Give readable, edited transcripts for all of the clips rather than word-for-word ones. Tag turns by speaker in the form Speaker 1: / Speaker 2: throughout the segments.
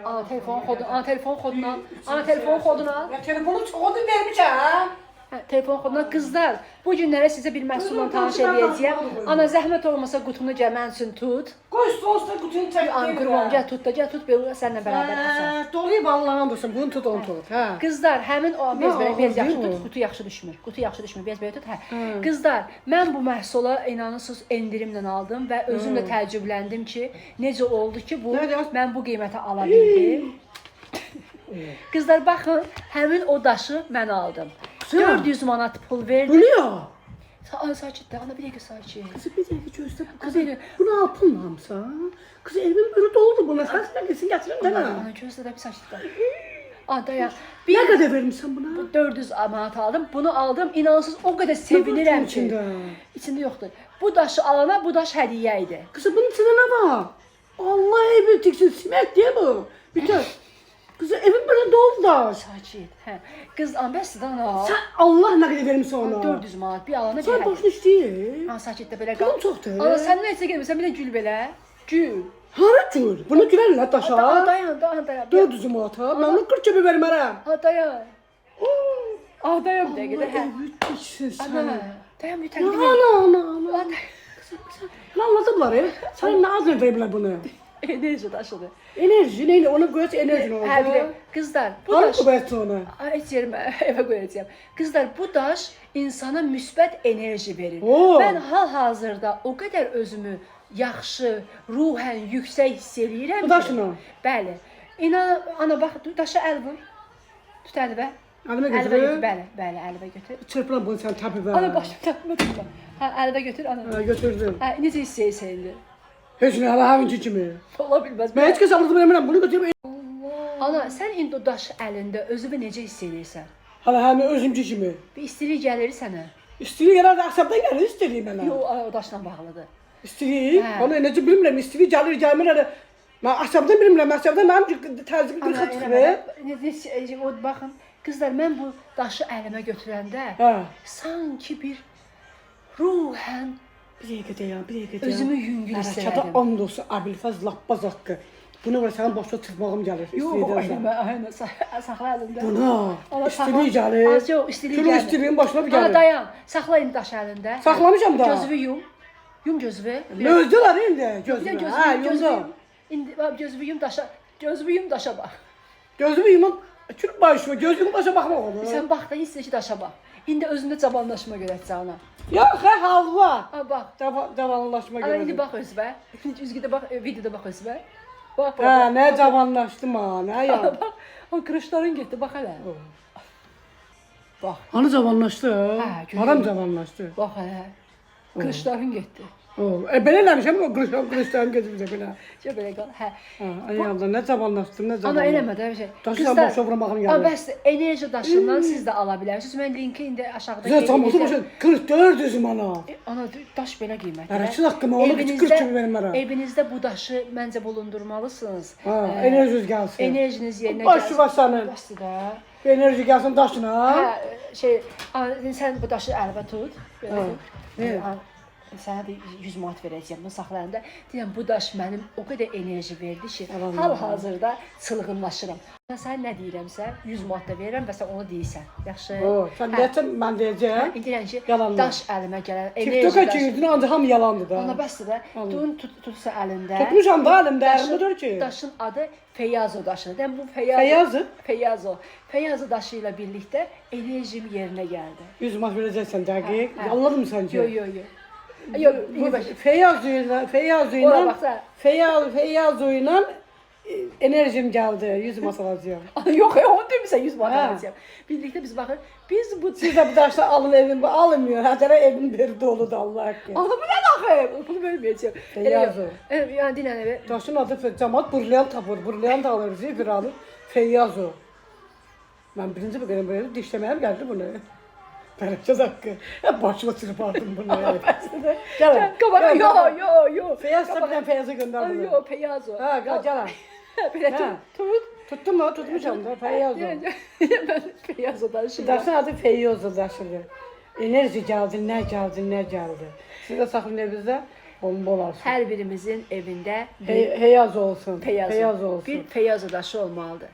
Speaker 1: Ana telefon kodunu, ana telefon kodunu, ana telefon kodunu.
Speaker 2: Ya telefonu çoğunu vermişəm.
Speaker 1: Telefon koduna qızlar, bu günlərə sizə bir məhsulla tanış edəcəyəm. Ana zəhmət olmasa qutunu gəl mən üçün tut.
Speaker 2: Qoy stolsa qutunu çək.
Speaker 1: An qurban, gəl tut da, gəl tut belə səninlə bərabər açaq.
Speaker 2: Dolayıb Allah'ın dursun, bunu tut, onu tut. Hə.
Speaker 1: Qızlar, həmin o bez yaxşı
Speaker 2: o.
Speaker 1: tut, qutu yaxşı düşmür. Qutu yaxşı düşmür, bez belə tut. Hə. Qızlar, mən bu məhsula inanırsınız endirimlə aldım və özüm də təəccübləndim ki, necə oldu ki, bu mən bu qiymətə ala bildim. Qızlar, baxın, həmin o daşı mən aldım. 400 manat pul verdim.
Speaker 2: Bu ne ya?
Speaker 1: Sakit de, ana bir dakika sakit.
Speaker 2: Kızı bir dakika gözle.
Speaker 1: Kızı,
Speaker 2: bunu yapılmamsa. Kızı evim böyle doldu buna. Sen kesin getirin değil mi?
Speaker 1: Ana gözle de bir sakit de. Dayan.
Speaker 2: Ne kadar vermişsin buna?
Speaker 1: Bu 400 manat aldım. Bunu aldım. İnansız o kadar sevinirəm ki. İçində yoxdur. Bu daşı alana bu daş hədiyyə idi.
Speaker 2: Kızı bunun içinde ne var? Allah evi tiksin. Simet diye bu. Bir de. Kızı evim böyle doldu da.
Speaker 1: Sakit. Hə. Qız ambəsdir ana.
Speaker 2: Sen Allah ne kadar vermişsin ona?
Speaker 1: 400 manat bir alana bir
Speaker 2: Sen
Speaker 1: hədiyyə.
Speaker 2: başını isteyir.
Speaker 1: Ha sakit də belə
Speaker 2: Pulun
Speaker 1: qal.
Speaker 2: çoxdur.
Speaker 1: Ana sən nə etsə gəlmirsən bir də gül belə. Gül.
Speaker 2: Hara gül? Bunu gülerler taşa.
Speaker 1: Dayan.
Speaker 2: 400 manata. Ben onu 40 gibi vermərəm.
Speaker 1: Ha dayan. Dayan bir dəqiqə də. Hə.
Speaker 2: Evi tiksin sen.
Speaker 1: Ana. Dayan bir
Speaker 2: Ana
Speaker 1: təqdim.
Speaker 2: ana. Lan anladıblar ya. Sana ne az verirler bunu?
Speaker 1: Enerji daşıdır.
Speaker 2: Enerji neyle? Ona koyarsa enerji olacak.
Speaker 1: Hə, bir də qızlar, bu
Speaker 2: Hangi
Speaker 1: daş
Speaker 2: koyarsın ona?
Speaker 1: heç yerimə evə qoyacağam. Qızlar, bu daş insana müsbət enerji verir.
Speaker 2: Oo.
Speaker 1: Mən hal-hazırda o qədər özümü yaxşı, ruhən yüksək hiss eləyirəm
Speaker 2: Bu daşın o?
Speaker 1: Bəli. İnan, ana bax, daşa əl vur. Tut əlvə.
Speaker 2: Əlime
Speaker 1: Əlvə
Speaker 2: götürür.
Speaker 1: götür, bəli, əlvə götür.
Speaker 2: Çırpılan bunu sen tabi ver.
Speaker 1: Ana başım tapma tutma. Hə, əlvə götür, ana.
Speaker 2: Ha, götürdüm.
Speaker 1: Hə, necə hiss edirsən indi?
Speaker 2: Hiç ne hala havinci kimi.
Speaker 1: Ola bilməz.
Speaker 2: Ben hiç kez alırdım emirəm. Bunu götürüp
Speaker 1: Ana, sən indi o daş əlində özünü necə hiss edirsən?
Speaker 2: hala hemen özümcü kimi.
Speaker 1: Bir istilik gəlir sənə.
Speaker 2: İstiliği herhalde asabdan gelir istiliği bana.
Speaker 1: Yox, o daşla bağlıdır.
Speaker 2: İstiliği.
Speaker 1: He.
Speaker 2: Onu necə bilmirəm. İstiliği gelir gelmir hele. Ben asabdan bilmirəm. Asabdan benim təzyiqi qırxa çıxır.
Speaker 1: O baxın, qızlar mən bu daşı əlimə götürəndə
Speaker 2: Ha.
Speaker 1: sanki bir ruhən
Speaker 2: Bir dəqiqə dayan, bir dəqiqə dayan.
Speaker 1: özümü yüngül hiss
Speaker 2: Hərəkata
Speaker 1: elədim.
Speaker 2: and olsun Abilfaz Lappaz haqqı. Buna var sənin başına çırpmağım gəlir.
Speaker 1: Yox,
Speaker 2: İstəyirsən.
Speaker 1: əlimə saxla əlimdə.
Speaker 2: Buna
Speaker 1: Ana,
Speaker 2: istiliği
Speaker 1: saxla.
Speaker 2: gəlir.
Speaker 1: Az yox, istiliyi
Speaker 2: Kilo
Speaker 1: gəlir.
Speaker 2: istiliğin başına bir
Speaker 1: Ana
Speaker 2: gəlir.
Speaker 1: dayan, saxla indi daşı əlində.
Speaker 2: Saxlamışam da.
Speaker 1: Gözünü yum. Yum gözünü.
Speaker 2: Mözdülər indi
Speaker 1: Bir də
Speaker 2: gözümü.
Speaker 1: gözünü
Speaker 2: Ha,
Speaker 1: yum, gözünü
Speaker 2: yumdu.
Speaker 1: yum. İndi bax gözünü yum daşa. Gözünü yum daşa bax.
Speaker 2: Gözümü yumum. Türk başıma gözümün başa baxmaq olur.
Speaker 1: Sən bax da hiss et ki daşa bax. İndi özündə cavanlaşma görəcəksən ana.
Speaker 2: Yox, hə halva.
Speaker 1: Ha bax.
Speaker 2: Cavanlaşma
Speaker 1: Ana indi
Speaker 2: görürəm.
Speaker 1: bax özünə. Üzgüdə bax, videoda bax özünə. Bax, bax.
Speaker 2: Hə, nə cavanlaşdım ha, nə ya.
Speaker 1: Bax, o qırışların getdi, bax hələ. Bax,
Speaker 2: Hani cavanlaşdı?
Speaker 1: Hə, görürəm.
Speaker 2: Haram cavanlaşdı.
Speaker 1: bax hələ. Qırışların getdi.
Speaker 2: Belə eləmişəm o qırışlarım gözümdə belə.
Speaker 1: Gəl belə qal. Hə.
Speaker 2: Ha, ay Allah, nə cavanlaşdım, nə
Speaker 1: Ana
Speaker 2: cavanlaşdım.
Speaker 1: eləmə də bir şey.
Speaker 2: Daşla başa vurmağım
Speaker 1: Amma
Speaker 2: gəlir.
Speaker 1: bəs enerji daşından siz də ala bilərsiniz. Mən linki indi aşağıda
Speaker 2: Güzel cavanlaşdı başa 44 mana.
Speaker 1: Ana daş belə qiymətli.
Speaker 2: Hərəçin haqqımı onu 40 kimi vermərəm.
Speaker 1: Evinizdə bu daşı məncə bulundurmalısınız.
Speaker 2: Ha, enerjiniz gəlsin.
Speaker 1: Enerjiniz yerinə
Speaker 2: Başı var sənin.
Speaker 1: Bəsdir də.
Speaker 2: Enerji gəlsin daşına.
Speaker 1: Hə, sən bu daşı əlimə tut. Belə tut. Sənə də 100 manat verəcəyəm, bunu saxlayanda. Deyirəm, bu daş mənim o qədər enerji verdi ki, hal-hazırda çılğınlaşıram. Sən nə deyirəmsə, 100 manat da verirəm və sən onu deyirsən. Yaxşı?
Speaker 2: Sən deyəsən, mən deyəcəyəm.
Speaker 1: İndi deyirəm ki,
Speaker 2: Yalanlar.
Speaker 1: daş əlimə gələn enerji
Speaker 2: TikTok'a
Speaker 1: daşı.
Speaker 2: girdin ancaq hamı yalandır da.
Speaker 1: Ona bəsdir də, tutsa əlində.
Speaker 2: Tutmuşam da əlimdə, əlimdə ki.
Speaker 1: Daşın adı Feyazo daşıdır. Deyəm, bu
Speaker 2: Feyazo?
Speaker 1: Feyazo. Feyazo daşı ilə birlikdə enerjim yerinə gəldi.
Speaker 2: 100 manat verəcəksən dəqiq. Anladın səncə?
Speaker 1: Yox. Yox, indi baş.
Speaker 2: Feyazo ilə
Speaker 1: Ora baxsa.
Speaker 2: Feyazo ilə enerjim gəldi. 100 manat alacağam.
Speaker 1: Yox, onu demirsən 100 manat alacağam. Birlikdə biz baxır, biz bu
Speaker 2: Siz də bu daşla alın evin, bu alınmıyor. Hədərə evin bir doludur Allah haqqı.
Speaker 1: Ana bu nə axı? Bunu verməyəcəm.
Speaker 2: Feyazo.
Speaker 1: Yəni dinən evi.
Speaker 2: Daşın adı cəmaət burlayan tapır. Burlayan da alır, zifir alır. Feyazo. Mən birinci bir qədər belə dişləməyəm gəldi bunu. Pərəşəz haqqı. Hep başıma çırpardım bunu. Gəl.
Speaker 1: Yo.
Speaker 2: Feyaz da bir dənə Feyaza göndər bunu.
Speaker 1: Yo, Feyazo.
Speaker 2: Ha, gəl.
Speaker 1: Belə tut.
Speaker 2: Tutdun mu? Tutmuşam da Feyazo.
Speaker 1: Mən Feyazo daşı.
Speaker 2: Daşın adı Feyazo daşıdır. Enerji gəldi, nə gəldi. Siz də saxlayın evinizdə. Bomba olasın.
Speaker 1: Hər birimizin evində
Speaker 2: Heyaz olsun.
Speaker 1: Feyyazı.
Speaker 2: Heyaz olsun.
Speaker 1: Bir Feyyazı daşı olmalıdır.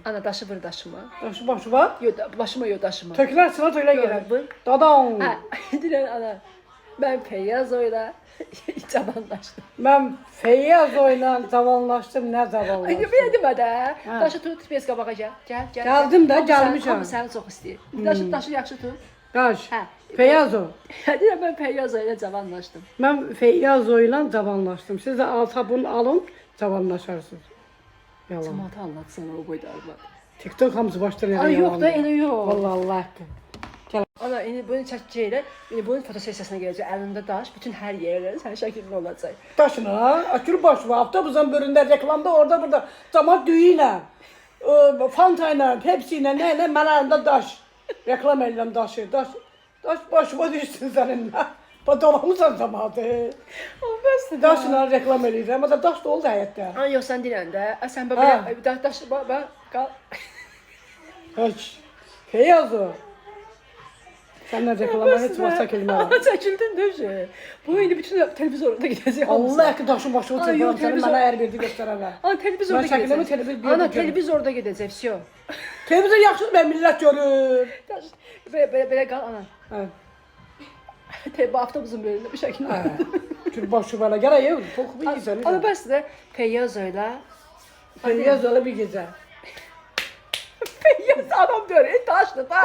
Speaker 1: Ana daşı vır daşıma.
Speaker 2: Daşı başı var.
Speaker 1: Yo, başıma yo daşıma.
Speaker 2: Töküler sıra töyle gelir.
Speaker 1: Vır.
Speaker 2: Dadam.
Speaker 1: Ha, deyirəm ana. Mən Feyyazoyla cavanlaşdım.
Speaker 2: Ben Feyyaz oyla cavanlaştım, ne
Speaker 1: Ay,
Speaker 2: cavanlaştım.
Speaker 1: belə demə də.
Speaker 2: Ha.
Speaker 1: Daşı tut, bez qabağa gəl. Gəl.
Speaker 2: Gəldim də,
Speaker 1: Hamı
Speaker 2: gəlmişəm.
Speaker 1: Hamı səni çox istəyir. Daşı yaxşı tut.
Speaker 2: Daş.
Speaker 1: Hə.
Speaker 2: Feyyaz o.
Speaker 1: Deyirəm mən Feyyazoyla cavanlaşdım.
Speaker 2: Ben Feyyaz oyla cavanlaştım. Siz de sabun alın, cavanlaşarsınız. Yalan.
Speaker 1: Cəmaata anlatsana o boyda arvad.
Speaker 2: TikTok hamısı baştan yerine
Speaker 1: Ay yox
Speaker 2: yalandı.
Speaker 1: da, elə yox.
Speaker 2: Vallahi Allah hakkı.
Speaker 1: Ana, indi bunu çəkəcəklər. İndi bunun fotosessiyasına gələcək. Əlində daş, bütün hər yerə sənin şəklin olacaq.
Speaker 2: Taşına, akül başı var. Avtobüsün bölümünde reklamda orada burada. Camaat düğüyle, fantayla, hepsiyle neyle meğerinde daş. Reklam eylem daşı, daş. Daş başıma düşsün seninle. Dolamısan camaatı.
Speaker 1: Olmazdı.
Speaker 2: Daşla reklam eləyirəm. Ama da daş da oldu həyətdə.
Speaker 1: Ay yox, sən deyirəm də. Ay sən
Speaker 2: Ha.
Speaker 1: belə daş qal.
Speaker 2: Heç. Feyyaz o. Senden reklama hiç varsa kelime var.
Speaker 1: Çəkildin də şey. Bu indi bütün televizorda gedəcək.
Speaker 2: Allah hakkı daşın başına
Speaker 1: Ay, yok,
Speaker 2: çırpalım seni
Speaker 1: televizor-
Speaker 2: bana her birdi gösterene.
Speaker 1: Ana televizorda
Speaker 2: Ben şəkilimi
Speaker 1: gedəcək.
Speaker 2: televizor
Speaker 1: Ana
Speaker 2: görürəm.
Speaker 1: televizorda gedəcək, всё.
Speaker 2: Televizor yaxşıdır ben millet görür.
Speaker 1: Daş belə qal ana.
Speaker 2: Hə.
Speaker 1: Bu avtobusun böyründə bir şəkildə.
Speaker 2: Hə. Tür başı bana gələ yox. Toxumu yiyirsən.
Speaker 1: Ana bəs də Feyyazoyla
Speaker 2: Feyyaz öyle bir gecə.
Speaker 1: Feyyaz adam deyir, daşdı da.